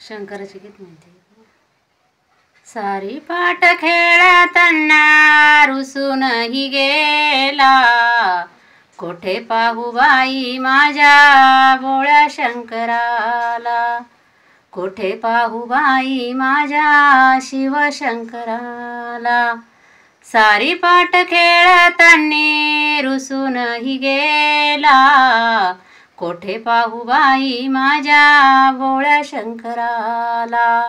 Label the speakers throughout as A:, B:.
A: शंकराचे गीत म्हणते. सारी पाट खेळताना रुसूनही गेला, कोठे पाहू बाई माझ्या भोळ्या शंकराला, कोठे पाहू बाई माझ्या शिवशंकराला. सारी पाट खेळताना रुसूनही गेला, कोठे पाहू बाई माझ्या भोळ्या शंकराला,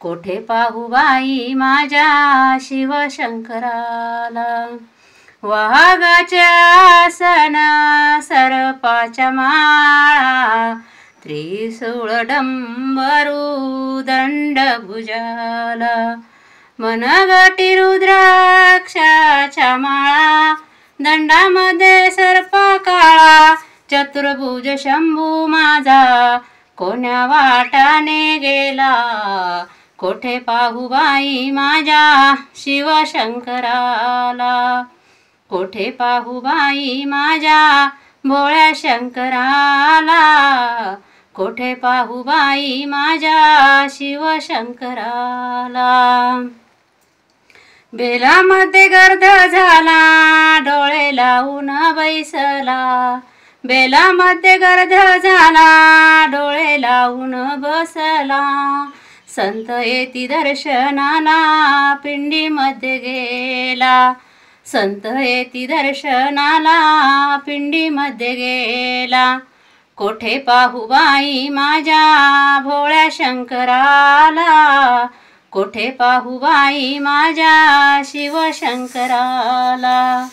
A: कोठे पाहू बाई माझ्या शिवशंकराला. वाघाच्या आसन सर्पाच्या माळा, त्रिशूळ डंबरू दंड भुजाला, मनगटी रुद्राक्षाच्या माळा, दंडामध्ये सर्प काळा, चतुर्भुज शंभू माझा कोण्या वाटाने गेला, कोठे पाहू बाई माझ्या शिवशंकराला, कोठे पाहू बाई माझ्या भोळ्या शंकराला, कोठे पाहू बाई माझ्या शिवशंकराला. बेलामध्ये गर्द झाला डोळे लावून बैसला, बेलामध्ये गर्द झाला डोळे लावून बसला, संत येती दर्शनाला पिंडीमध्ये गेला, संत येती दर्शनाला पिंडीमध्ये गेला, कोठे पाहू बाई माझ्या भोळ्या शंकराला, कोठे पाहू बाई माझ्या शिवशंकराला,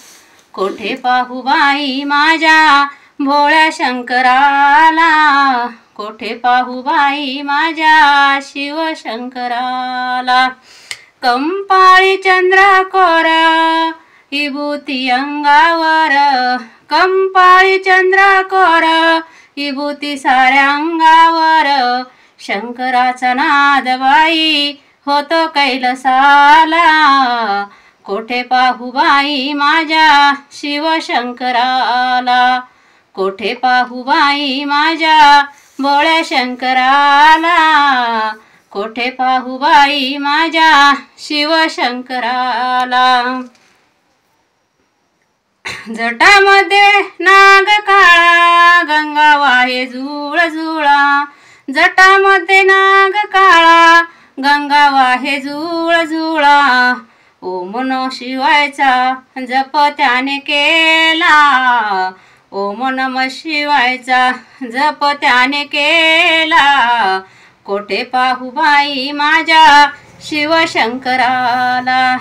A: कोठे पाहू बाई माझ्या भोळ्या शंकराला, कोठे पाहू बाई माझ्या शिवशंकराला. कंपाळी चंद्रकोर विभूती अंगावर, कंपाळी चंद्रकोर विभूती साऱ्या अंगावर, शंकराचा नाद बाई होतो कैलासाला, कोठे पाहू बाई माझ्या शिवशंकराला, कोठे पाहू बाई माझ्या भोळ्या शंकराला, कोठे पाहू बाई माझ्या शिवशंकराला. जटामध्ये नाग काळा गंगा वाहे जुळ जुळा, जटामध्ये नाग काळा गंगा वाहे जुळ जुळा, ओम नमः शिवायचा जप त्याने केला, ओम नमः शिवायचा जप त्याने केला, कोठे पाहू बाई माझ्या शिवशंकराला,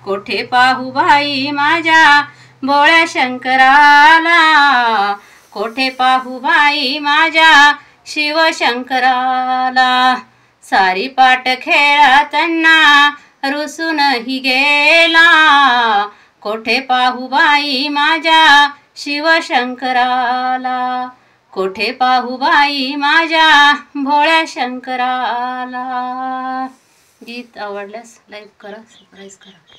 A: कोठे पाहू बाई माझ्या भोळ्या शंकराला, कोठे पाहू बाई माझ्या शिवशंकराला. सारी पाट खेळताना रुसूनही गेला, कोठे पाहू बाई माझ्या शिवशंकराला, कोठे पाहू बाई माझ्या भोळ्या शंकराला. गीत आवडल्यास लाईक करा, सबस्क्राईब करा.